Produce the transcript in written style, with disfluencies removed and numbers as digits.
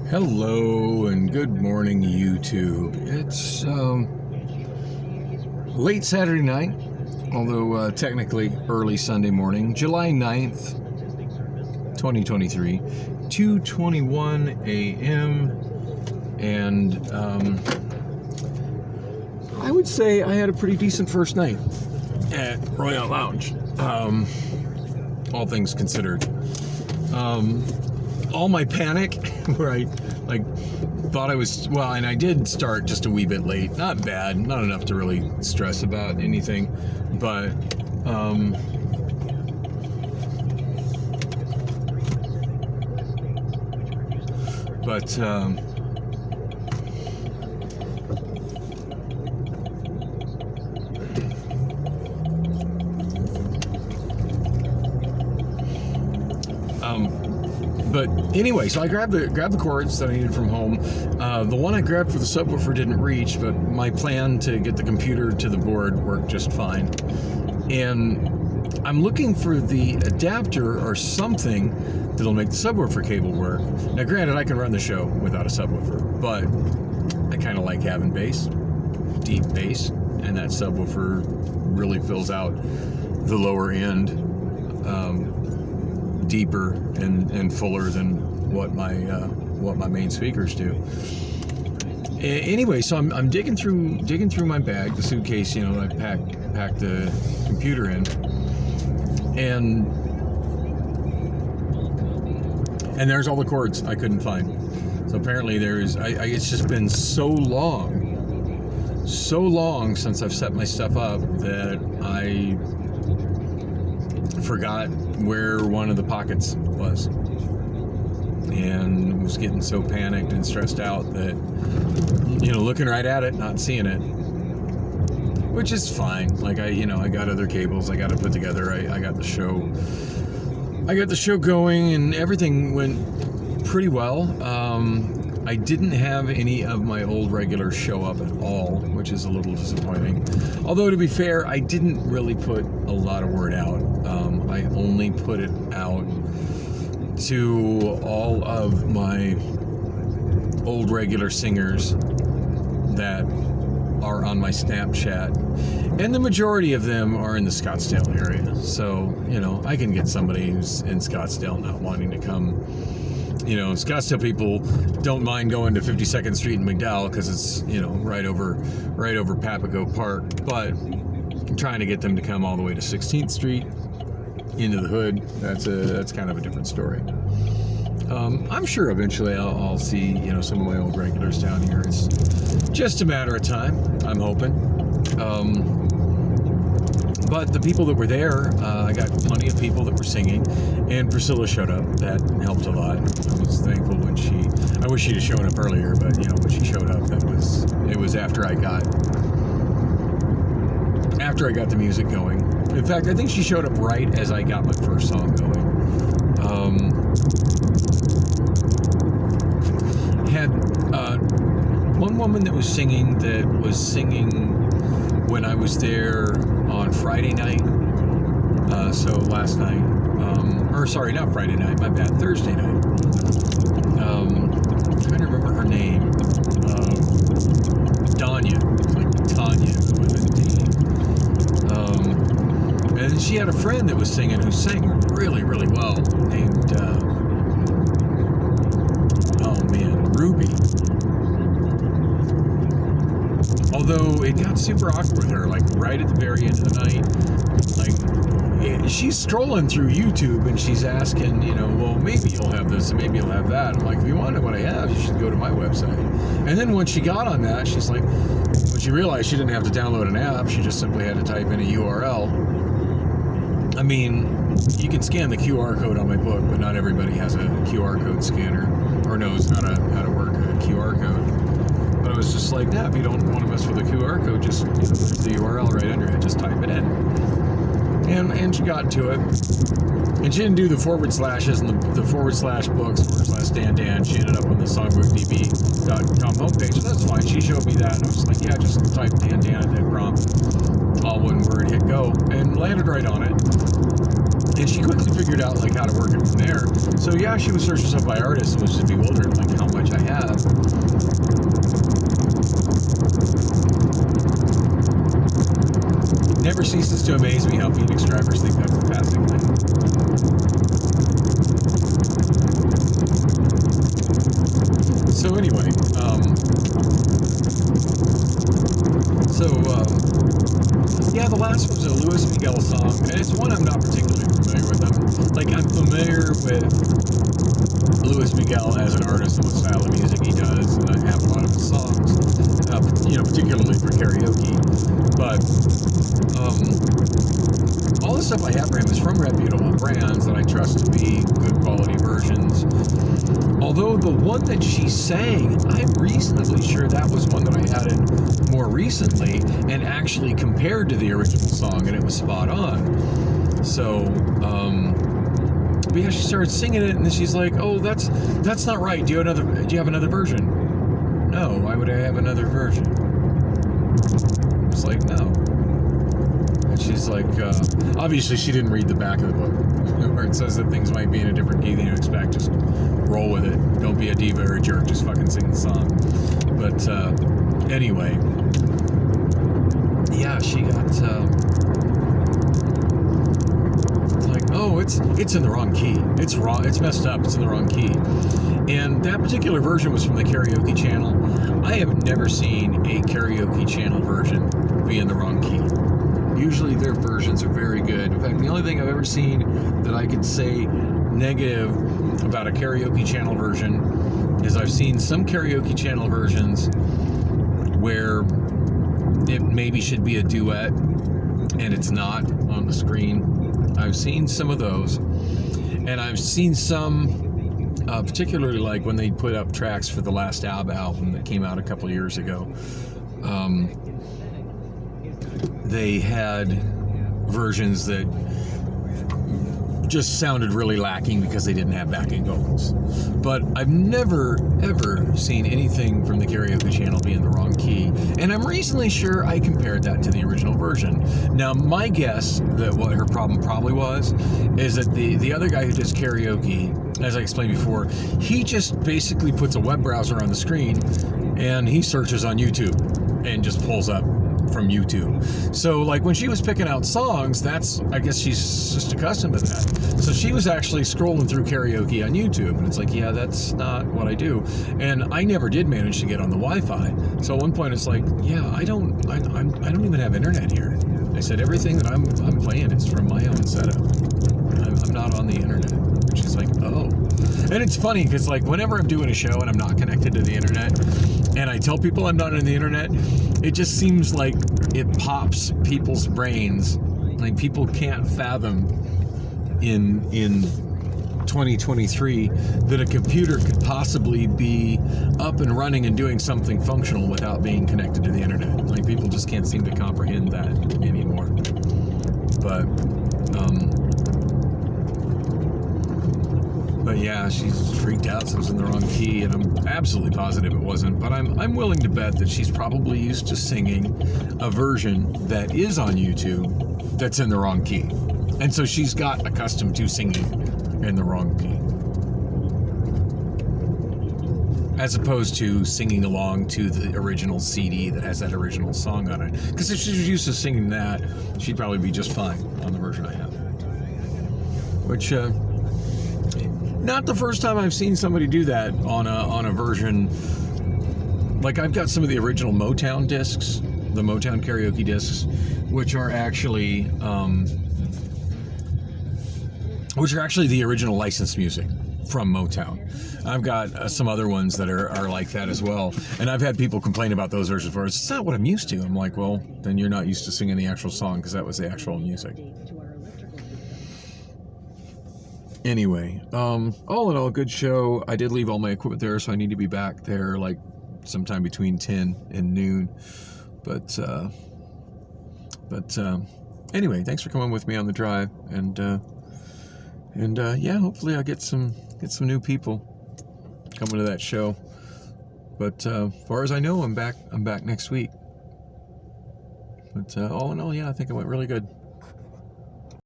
Hello and good morning, YouTube. It's late Saturday night, although technically early Sunday morning, July 9th, 2023, 2:21 a.m. And I would say I had a pretty decent first night at Royal Lounge, all things considered. All my panic, where I thought I was, well, and I did start just a wee bit late. Not bad, not enough to really stress about anything, but anyway, so I grabbed the cords that I needed from home. The one I grabbed for the subwoofer didn't reach, but my plan to get the computer to the board worked just fine. And I'm looking for the adapter or something that'll make the subwoofer cable work. Now, granted, I can run the show without a subwoofer, but I kind of like having bass, deep bass, and that subwoofer really fills out the lower end deeper and fuller than what my main speakers do. Anyway, so I'm digging through my bag, the suitcase, I packed the computer in, and there's all the cords I couldn't find. So apparently it's just been so long since I've set my stuff up that I forgot where one of the pockets was, and was getting so panicked and stressed out that, looking right at it, not seeing it, which is fine. Like I got other cables I got to put together. I got the show going, and everything went pretty well. I didn't have any of my old regulars show up at all, which is a little disappointing. Although, to be fair, I didn't really put a lot of word out. I only put it out to all of my old regular singers that are on my Snapchat, and the majority of them are in the Scottsdale area. So, I can get somebody who's in Scottsdale not wanting to come. Scottsdale people don't mind going to 52nd Street in McDowell because it's, right over Papago Park, but trying to get them to come all the way to 16th Street into the hood, that's kind of a different story. I'm sure eventually I'll see, some of my old regulars down here. It's just a matter of time, I'm hoping. But the people that were there, I got plenty of people that were singing, and Priscilla showed up. That helped a lot. I was thankful when I wish she'd have shown up earlier, but when she showed up, it was after I got the music going. In fact, I think she showed up right as I got my first song going. Had one woman that was singing when I was there on Friday night, so last night, sorry, not Friday night, my bad, Thursday night. I'm trying to remember her name. Danya, like Tanya with a D. And she had a friend that was singing who sang really, really well, named Ruby. Although it got super awkward with her, like right at the very end of the night. Like, she's strolling through YouTube and she's asking, well, maybe you'll have this and maybe you'll have that. I'm like, if you want to know what I have, you should go to my website. And then when she got on that, she's like, when she realized she didn't have to download an app, she just simply had to type in a URL. I mean, you can scan the QR code on my book, but not everybody has a QR code scanner or knows how to work a QR code. But I was just like, if you don't want to mess with a QR code, just there's the URL right under it, just type it in. And she got to it. And she didn't do the forward slashes and the forward slash books, forward slash Dan. She ended up on the songbookdb.com homepage. So that's fine. She showed me that. And I was like, yeah, just type Dan at that prompt. All one word, hit go. And landed right on it. And she quickly figured out like how to work it from there. So yeah, she would search herself by artist and was just bewildered like how much I have. It never ceases to amaze me how Phoenix drivers think that's the passing thing. So anyway, yeah, the last one was a Luis Miguel song, and it's one I'm not particularly familiar with. I'm familiar with Luis Miguel as an artist and what style of music he does, and I have a lot of his songs, particularly for karaoke. But all the stuff I have for him is from reputable brands that I trust to be good quality versions. Although the one that she sang, I'm reasonably sure that was one that I added more recently and actually compared to the original song, and it was spot on. So, but yeah, she started singing it, and then she's like, "Oh, that's not right. Do you have another version?" No. Why would I have another version? It's like, no. And she's like, obviously she didn't read the back of the book, where it says that things might be in a different key than you expect. Just roll with it. Don't be a diva or a jerk. Just fucking sing the song. But anyway, yeah, she got like, oh, it's in the wrong key. It's wrong. It's messed up. It's in the wrong key. And that particular version was from the karaoke channel. I have never seen a karaoke channel version be in the wrong key. Usually their versions are very good. In fact, the only thing I've ever seen that I could say negative about a karaoke channel version is I've seen some karaoke channel versions where it maybe should be a duet and it's not on the screen. I've seen some of those, and I've seen some particularly like when they put up tracks for the last ABBA album that came out a couple of years ago. They had versions that just sounded really lacking because they didn't have backing vocals. But I've never, ever seen anything from the karaoke channel be in the wrong key. And I'm reasonably sure I compared that to the original version. Now, my guess that what her problem probably was is that the other guy who does karaoke, as I explained before, he just basically puts a web browser on the screen and he searches on YouTube and just pulls up from YouTube. So like when she was picking out songs, I guess she's just accustomed to that. So she was actually scrolling through karaoke on YouTube, and it's like, yeah, that's not what I do. And I never did manage to get on the Wi-Fi. So at one point it's like, yeah, I don't even have internet here. I said everything that I'm playing is from my own setup. I'm not on the internet. And she's like, oh. And it's funny because like whenever I'm doing a show and I'm not connected to the internet, and I tell people I'm not on the internet, it just seems like it pops people's brains. Like people can't fathom in 2023 that a computer could possibly be up and running and doing something functional without being connected to the internet. Like people just can't seem to comprehend that anymore. But yeah, she's freaked out, so it was in the wrong key, and I'm absolutely positive it wasn't. But I'm willing to bet that she's probably used to singing a version that is on YouTube that's in the wrong key, and so she's got accustomed to singing in the wrong key, as opposed to singing along to the original CD that has that original song on it. Because if she was used to singing that, she'd probably be just fine on the version I have. Which. Not the first time I've seen somebody do that on a version. Like I've got some of the original Motown discs, the Motown karaoke discs, which are actually the original licensed music from Motown. I've got some other ones that are like that as well, and I've had people complain about those versions before. It's not what I'm used to. I'm like, well, then you're not used to singing the actual song because that was the actual music. Anyway, all in all, good show. I did leave all my equipment there, so I need to be back there like sometime between 10 and noon. But anyway, thanks for coming with me on the drive, and yeah, hopefully I'll get some new people coming to that show. But as far as I know, I'm back next week. But all in all, yeah, I think it went really good.